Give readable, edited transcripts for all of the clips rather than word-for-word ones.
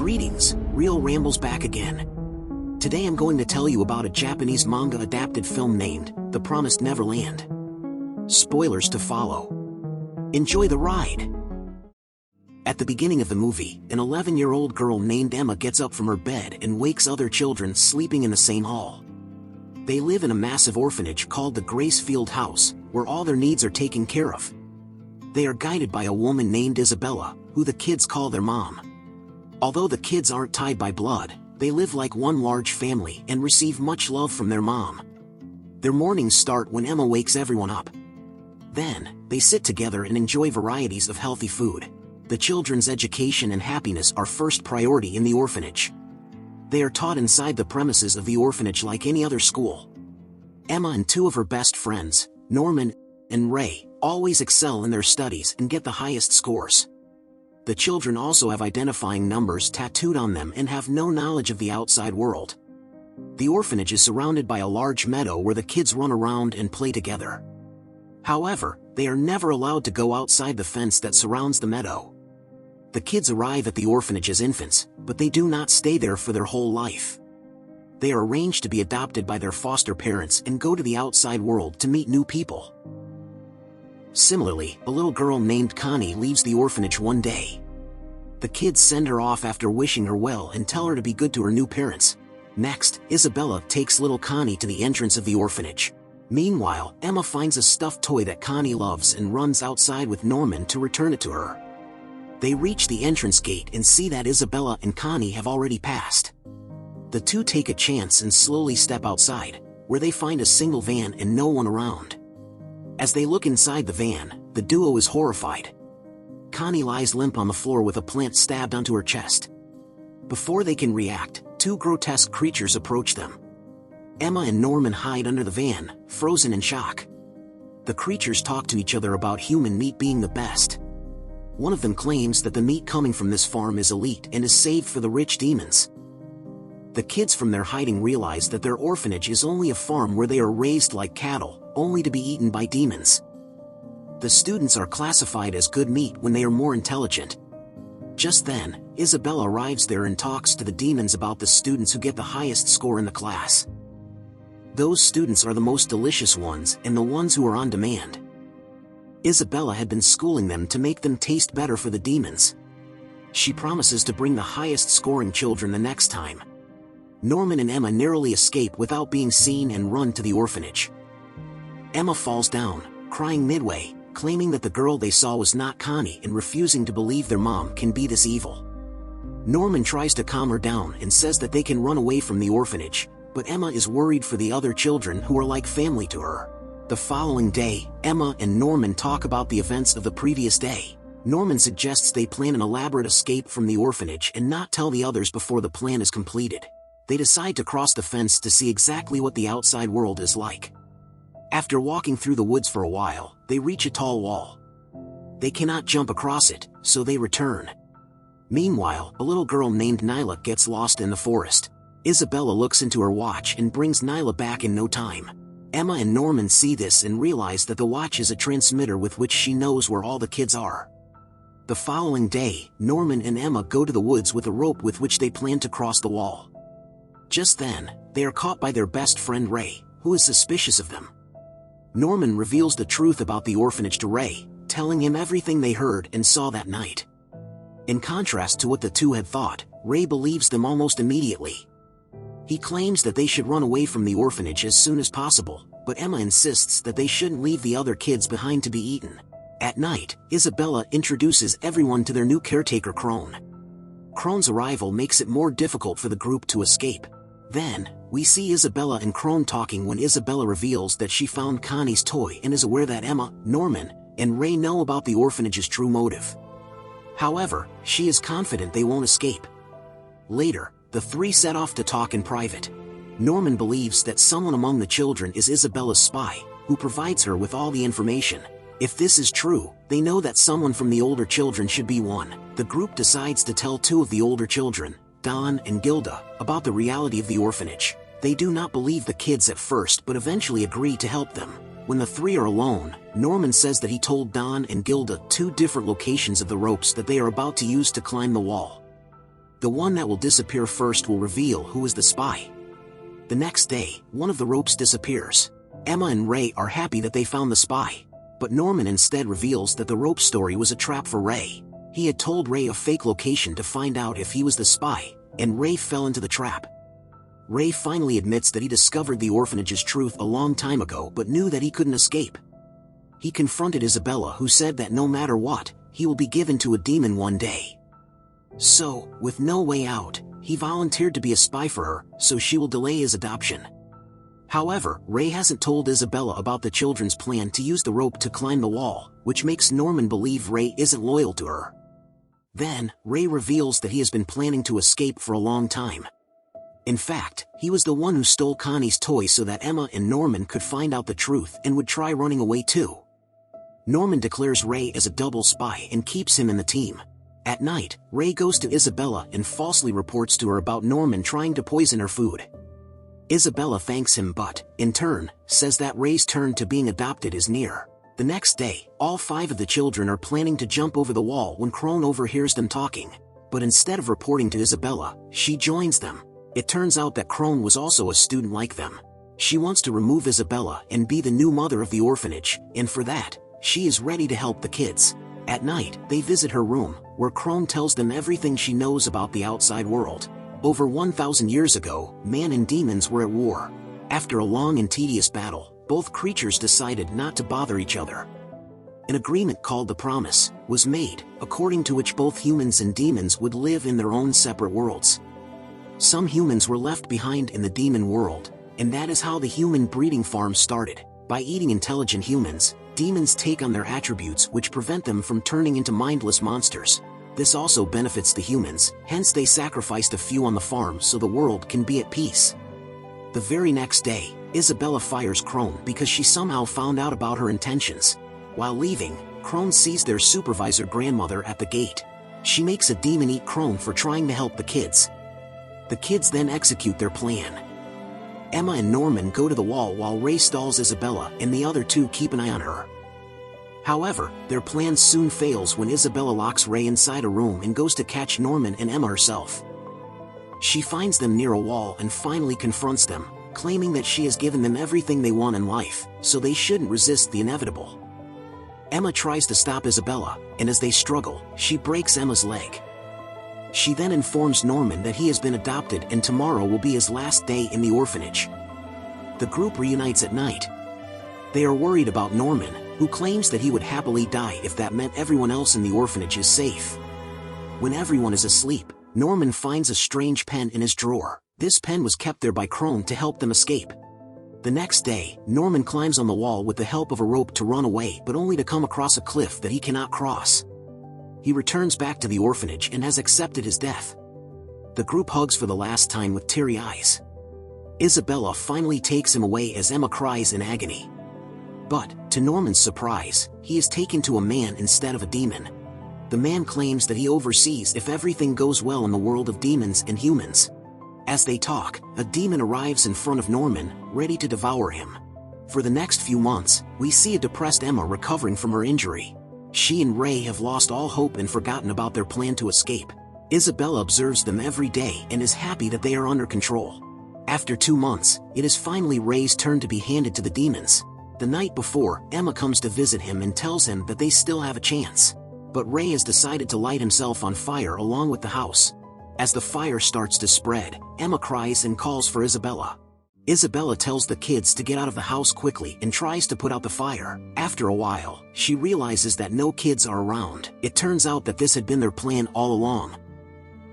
Greetings, Real Rambles back again. Today I'm going to tell you about a Japanese manga adapted film named The Promised Neverland. Spoilers to follow. Enjoy the ride. At the beginning of the movie, an 11-year-old girl named Emma gets up from her bed and wakes other children sleeping in the same hall. They live in a massive orphanage called the Gracefield House, where all their needs are taken care of. They are guided by a woman named Isabella, who the kids call their mom. Although the kids aren't tied by blood, they live like one large family and receive much love from their mom. Their mornings start when Emma wakes everyone up. Then, they sit together and enjoy varieties of healthy food. The children's education and happiness are first priority in the orphanage. They are taught inside the premises of the orphanage like any other school. Emma and two of her best friends, Norman and Ray, always excel in their studies and get the highest scores. The children also have identifying numbers tattooed on them and have no knowledge of the outside world. The orphanage is surrounded by a large meadow where the kids run around and play together. However, they are never allowed to go outside the fence that surrounds the meadow. The kids arrive at the orphanage as infants, but they do not stay there for their whole life. They are arranged to be adopted by their foster parents and go to the outside world to meet new people. Similarly, a little girl named Connie leaves the orphanage one day. The kids send her off after wishing her well and tell her to be good to her new parents. Next, Isabella takes little Connie to the entrance of the orphanage. Meanwhile, Emma finds a stuffed toy that Connie loves and runs outside with Norman to return it to her. They reach the entrance gate and see that Isabella and Connie have already passed. The two take a chance and slowly step outside, where they find a single van and no one around. As they look inside the van, the duo is horrified. Connie lies limp on the floor with a plant stabbed onto her chest. Before they can react, two grotesque creatures approach them. Emma and Norman hide under the van, frozen in shock. The creatures talk to each other about human meat being the best. One of them claims that the meat coming from this farm is elite and is saved for the rich demons. The kids from their hiding realize that their orphanage is only a farm where they are raised like cattle, only to be eaten by demons. The students are classified as good meat when they are more intelligent. Just then, Isabella arrives there and talks to the demons about the students who get the highest score in the class. Those students are the most delicious ones and the ones who are on demand. Isabella had been schooling them to make them taste better for the demons. She promises to bring the highest scoring children the next time. Norman and Emma narrowly escape without being seen and run to the orphanage. Emma falls down, crying midway, claiming that the girl they saw was not Connie and refusing to believe their mom can be this evil. Norman tries to calm her down and says that they can run away from the orphanage, but Emma is worried for the other children who are like family to her. The following day, Emma and Norman talk about the events of the previous day. Norman suggests they plan an elaborate escape from the orphanage and not tell the others before the plan is completed. They decide to cross the fence to see exactly what the outside world is like. After walking through the woods for a while, they reach a tall wall. They cannot jump across it, so they return. Meanwhile, a little girl named Nyla gets lost in the forest. Isabella looks into her watch and brings Nyla back in no time. Emma and Norman see this and realize that the watch is a transmitter with which she knows where all the kids are. The following day, Norman and Emma go to the woods with a rope with which they plan to cross the wall. Just then, they are caught by their best friend Ray, who is suspicious of them. Norman reveals the truth about the orphanage to Ray, telling him everything they heard and saw that night. In contrast to what the two had thought, Ray believes them almost immediately. He claims that they should run away from the orphanage as soon as possible, but Emma insists that they shouldn't leave the other kids behind to be eaten. At night, Isabella introduces everyone to their new caretaker Crone. Crone's arrival makes it more difficult for the group to escape. Then, we see Isabella and Crone talking when Isabella reveals that she found Connie's toy and is aware that Emma, Norman, and Ray know about the orphanage's true motive. However, she is confident they won't escape. Later, the three set off to talk in private. Norman believes that someone among the children is Isabella's spy, who provides her with all the information. If this is true, they know that someone from the older children should be one. The group decides to tell two of the older children, Don and Gilda, about the reality of the orphanage. They do not believe the kids at first but eventually agree to help them. When the three are alone, Norman says that he told Don and Gilda two different locations of the ropes that they are about to use to climb the wall. The one that will disappear first will reveal who is the spy. The next day, one of the ropes disappears. Emma and Ray are happy that they found the spy. But Norman instead reveals that the rope story was a trap for Ray. He had told Ray a fake location to find out if he was the spy, and Ray fell into the trap. Ray finally admits that he discovered the orphanage's truth a long time ago but knew that he couldn't escape. He confronted Isabella, who said that no matter what, he will be given to a demon one day. So, with no way out, he volunteered to be a spy for her, so she will delay his adoption. However, Ray hasn't told Isabella about the children's plan to use the rope to climb the wall, which makes Norman believe Ray isn't loyal to her. Then, Ray reveals that he has been planning to escape for a long time. In fact, he was the one who stole Connie's toy so that Emma and Norman could find out the truth and would try running away too. Norman declares Ray as a double spy and keeps him in the team. At night, Ray goes to Isabella and falsely reports to her about Norman trying to poison her food. Isabella thanks him but, in turn, says that Ray's turn to being adopted is near. The next day, all 5 of the children are planning to jump over the wall when Crone overhears them talking. But instead of reporting to Isabella, she joins them. It turns out that Crone was also a student like them. She wants to remove Isabella and be the new mother of the orphanage, and for that, she is ready to help the kids. At night, they visit her room, where Crone tells them everything she knows about the outside world. Over 1,000 years ago, man and demons were at war. After a long and tedious battle, both creatures decided not to bother each other. An agreement called the Promise was made, according to which both humans and demons would live in their own separate worlds. Some humans were left behind in the demon world, and that is how the human breeding farm started. By eating intelligent humans, demons take on their attributes which prevent them from turning into mindless monsters. This also benefits the humans, hence they sacrificed a few on the farm so the world can be at peace. The very next day, Isabella fires Crone because she somehow found out about her intentions. While leaving, Crone sees their supervisor grandmother at the gate. She makes a demon eat Crone for trying to help the kids. The kids then execute their plan. Emma and Norman go to the wall while Ray stalls Isabella and the other 2 keep an eye on her. However, their plan soon fails when Isabella locks Ray inside a room and goes to catch Norman and Emma herself. She finds them near a wall and finally confronts them, claiming that she has given them everything they want in life, so they shouldn't resist the inevitable. Emma tries to stop Isabella, and as they struggle, she breaks Emma's leg. She then informs Norman that he has been adopted and tomorrow will be his last day in the orphanage. The group reunites at night. They are worried about Norman, who claims that he would happily die if that meant everyone else in the orphanage is safe. When everyone is asleep, Norman finds a strange pen in his drawer. This pen was kept there by Crone to help them escape. The next day, Norman climbs on the wall with the help of a rope to run away but only to come across a cliff that he cannot cross. He returns back to the orphanage and has accepted his death. The group hugs for the last time with teary eyes. Isabella finally takes him away as Emma cries in agony. But, to Norman's surprise, he is taken to a man instead of a demon. The man claims that he oversees if everything goes well in the world of demons and humans. As they talk, a demon arrives in front of Norman, ready to devour him. For the next few months, we see a depressed Emma recovering from her injury. She and Ray have lost all hope and forgotten about their plan to escape. Isabella observes them every day and is happy that they are under control. After 2 months, it is finally Ray's turn to be handed to the demons. The night before, Emma comes to visit him and tells him that they still have a chance. But Ray has decided to light himself on fire along with the house. As the fire starts to spread, Emma cries and calls for Isabella. Isabella tells the kids to get out of the house quickly and tries to put out the fire. After a while, she realizes that no kids are around. It turns out that this had been their plan all along.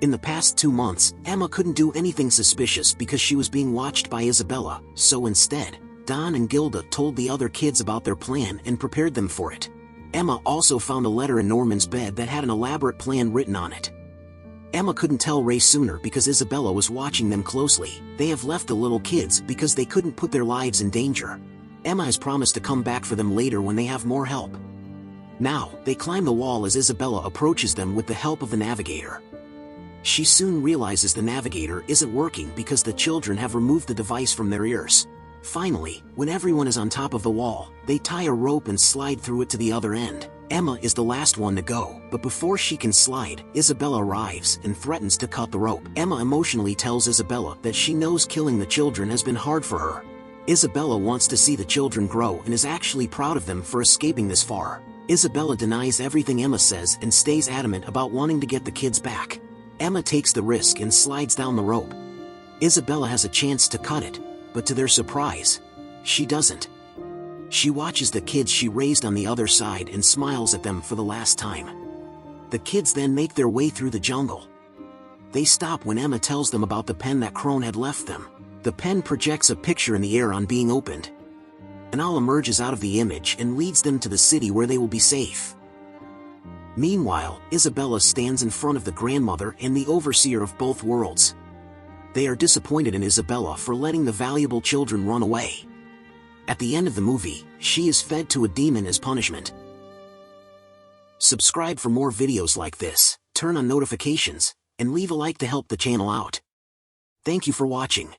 In the past 2 months, Emma couldn't do anything suspicious because she was being watched by Isabella, so instead, Don and Gilda told the other kids about their plan and prepared them for it. Emma also found a letter in Norman's bed that had an elaborate plan written on it. Emma couldn't tell Ray sooner because Isabella was watching them closely. They have left the little kids because they couldn't put their lives in danger. Emma has promised to come back for them later when they have more help. Now, they climb the wall as Isabella approaches them with the help of the navigator. She soon realizes the navigator isn't working because the children have removed the device from their ears. Finally, when everyone is on top of the wall, they tie a rope and slide through it to the other end. Emma is the last one to go, but before she can slide, Isabella arrives and threatens to cut the rope. Emma emotionally tells Isabella that she knows killing the children has been hard for her. Isabella wants to see the children grow and is actually proud of them for escaping this far. Isabella denies everything Emma says and stays adamant about wanting to get the kids back. Emma takes the risk and slides down the rope. Isabella has a chance to cut it, but to their surprise, she doesn't. She watches the kids she raised on the other side and smiles at them for the last time. The kids then make their way through the jungle. They stop when Emma tells them about the pen that Crone had left them. The pen projects a picture in the air on being opened. An owl emerges out of the image and leads them to the city where they will be safe. Meanwhile, Isabella stands in front of the grandmother and the overseer of both worlds. They are disappointed in Isabella for letting the valuable children run away. At the end of the movie, she is fed to a demon as punishment. Subscribe for more videos like this, turn on notifications, and leave a like to help the channel out. Thank you for watching.